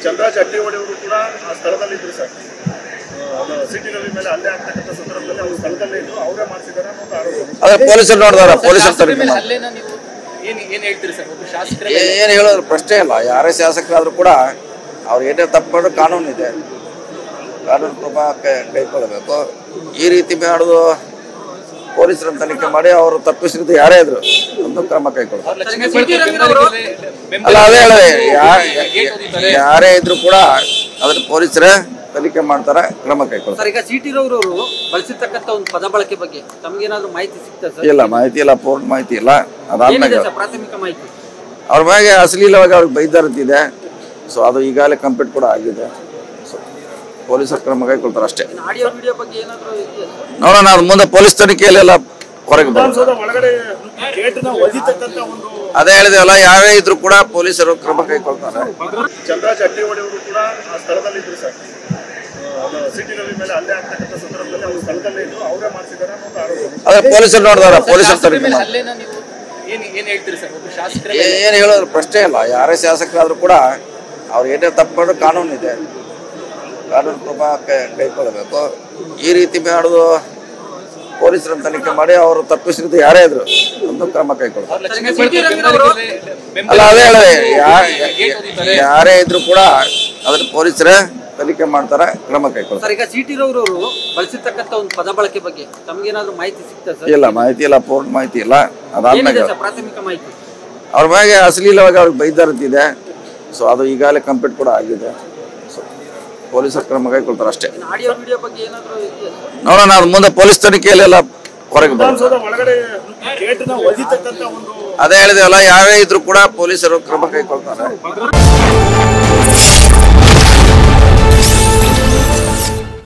ಚಂದ್ರರಾಜ್ ಅಡ್ಡಿಹೊಳಿ ಅವರು ಕೂಡ ಆ ಸ್ಥಳದಲ್ಲಿ ಇದ್ರು ಸರ್. ಸಿಟಿ ರವಿ ಮೇಲೆ ಹಲ್ಲೆ ಆಗ್ತಕ್ಕಂಥ ಸಂದರ್ಭದಲ್ಲಿ ಅವರು ಸ್ಥಳದಲ್ಲೇ ಇದ್ರು, ಅವರೇ ಮಾಡಿಸಿದ್ದಾರೆ ಅನ್ನೋ ಆರೋಪ. ಅದೇ ಪೊಲೀಸರು ನೋಡಿದಾರೆ, ಪೊಲೀಸರು ತನಿಖೆ ಏನು ಹೇಳೋದ್ರ ಪ್ರಶ್ನೆ ಇಲ್ಲ. ಯಾರೇ ಶಾಸಕರಾದ್ರೂ ಕೂಡ ಅವ್ರು ಏನೇ ತಪ್ಪು ಮಾಡಿದ್ರು ಕಾನೂನು ಇದೆ, ಕಾನೂನು ಕ್ರಮ ಕೈಗೊಳ್ಳಬೇಕು. ಈ ರೀತಿ ಮಾಡೋದು ಪೊಲೀಸರನ್ನು ತನಿಖೆ ಮಾಡಿ ಅವರು ತಪ್ಪಿಸಿದ ಯಾರೇ ಇದ್ರು ಒಂದು ಕ್ರಮ ಕೈಗೊಳ್ಳಬೇಕು. ಅಲ್ಲ, ಅದೇ ಹೇಳಿದೆ, ಯಾರೇ ಇದ್ರು ಕೂಡ ಅದನ್ನ ಪೊಲೀಸರೇ ತನಿಖೆ ಮಾಡ್ತಾರೆ, ಕ್ರಮ ಕೈಗೊಳ್ತಾರೆ. ಈಗ ಸಿಟಿ ರವರು ಬಳಸಿರ್ತಕ್ಕಂಥ ಒಂದು ಪದ ಬಳಕೆ ಬಗ್ಗೆ ತಮಗೇನಾದ್ರೂ ಮಾಹಿತಿ ಸಿಗ್ತಾ ಸರ್? ಇಲ್ಲ, ಮಾಹಿತಿ ಇಲ್ಲ, ಪೂರ್ಣ ಮಾಹಿತಿ ಇಲ್ಲ. ಅದಾದ್ಮೇಲೆ ಪ್ರಾಥಮಿಕ ಮಾಹಿತಿ ಅವ್ರ ಮ್ಯಾಗೆ ಅಶ್ಲೀಲವಾಗಿ ಅವ್ರಿಗೆ ಬೈದಾರಂತಿದೆ. ಸೊ ಅದು ಈಗಾಗಲೇ ಕಂಪ್ಲೀಟ್ ಕೂಡ ಆಗಿದೆ. ಸೊ ಪೊಲೀಸರು ಕ್ರಮ ಕೈಗೊಳ್ತಾರೆ ಅಷ್ಟೇ. ಆಡಿಯೋ ವಿಡಿಯೋ ಬಗ್ಗೆ ಏನಾದರೂ ನೋಡೋಣ, ಅದು ಮುಂದೆ ಪೊಲೀಸ್ ತನಿಖೆಯಲ್ಲೆಲ್ಲ ಹೊರಗೆ ಬರುತ್ತೆ. ಅದೇ ಹೇಳಿದೆವಲ್ಲ, ಯಾರೇ ಇದ್ರು ಕೂಡ ಪೊಲೀಸರು ಕ್ರಮ ಕೈಗೊಳ್ತಾರೆ. ಚಂದ್ರರಾಜ್ ಅಡ್ಡಿಹೊಳಿ ಅವರು ಕೂಡ ಆ ಸ್ಥಳದಲ್ಲಿ ಇದ್ರು ಸರ್. ಸಿಟಿ ರವಿ ಮೇಲೆ ಹಲ್ಲೆ ಆಗ್ತಕ್ಕಂಥ ಸಂದರ್ಭದಲ್ಲಿ ಅವರು ಸ್ಥಳದಲ್ಲೇ ಇದ್ರು, ಅವರೇ ಮಾಡಿಸಿದ್ದಾರೆ ಅನ್ನೋ ಆರೋಪ. ಅದೇ ಪೊಲೀಸರು ನೋಡಿದಾರೆ, ಪೊಲೀಸರು ತನಿಖೆ ಏನು ಹೇಳೋದ್ರ ಪ್ರಶ್ನೆ ಇಲ್ಲ. ಯಾರೇ ಶಾಸಕರಾದ್ರೂ ಕೂಡ ಅವ್ರು ಏನೇ ತಪ್ಪು ಮಾಡಿದ್ರು ಕಾನೂನು ಇದೆ, ಕಾನೂನು ಕ್ರಮ ಕೈಗೊಳ್ಳಬೇಕು. ಈ ರೀತಿ ಮಾಡೋದು ಪೊಲೀಸರನ್ನು ತನಿಖೆ ಮಾಡಿ ಅವರು ತಪ್ಪಿಸಿದ ಯಾರೇ ಇದ್ರು ಒಂದು ಕ್ರಮ ಕೈಗೊಳ್ಳಬೇಕು. ಅಲ್ಲ, ಅದೇ ಹೇಳಿದೆ, ಯಾರೇ ಇದ್ರು ಕೂಡ ಅದನ್ನ ಪೊಲೀಸರೇ ತನಿಖೆ ಮಾಡ್ತಾರೆ, ಕ್ರಮ ಕೈಗೊಳ್ತಾರೆ. ಈಗ ಸಿಟಿ ರವರು ಬಳಸಿರ್ತಕ್ಕಂಥ ಒಂದು ಪದ ಬಳಕೆ ಬಗ್ಗೆ ತಮಗೇನಾದ್ರೂ ಮಾಹಿತಿ ಸಿಗ್ತಾ ಸರ್? ಇಲ್ಲ, ಮಾಹಿತಿ ಇಲ್ಲ, ಪೂರ್ಣ ಮಾಹಿತಿ ಇಲ್ಲ. ಅದಾದ್ಮೇಲೆ ಪ್ರಾಥಮಿಕ ಮಾಹಿತಿ ಅವ್ರ ಮ್ಯಾಗೆ ಅಶ್ಲೀಲವಾಗಿ ಅವ್ರಿಗೆ ಬೈದಾರಂತಿದೆ. ಸೊ ಅದು ಈಗಾಗಲೇ ಕಂಪ್ಲೀಟ್ ಕೂಡ ಆಗಿದೆ. ಸೊ ಪೊಲೀಸರು ಕ್ರಮ ಕೈಗೊಳ್ತಾರೆ ಅಷ್ಟೇ. ಆಡಿಯೋ ವಿಡಿಯೋ ಬಗ್ಗೆ ಏನಾದರೂ ನೋಡೋಣ, ಅದು ಮುಂದೆ ಪೊಲೀಸ್ ತನಿಖೆಯಲ್ಲೆಲ್ಲ ಹೊರಗೆ ಬರುತ್ತೆ. ಅದೇ ಹೇಳಿದೆವಲ್ಲ, ಯಾರೇ ಇದ್ರು ಕೂಡ ಪೊಲೀಸರು ಕ್ರಮ ಕೈಗೊಳ್ತಾರೆ.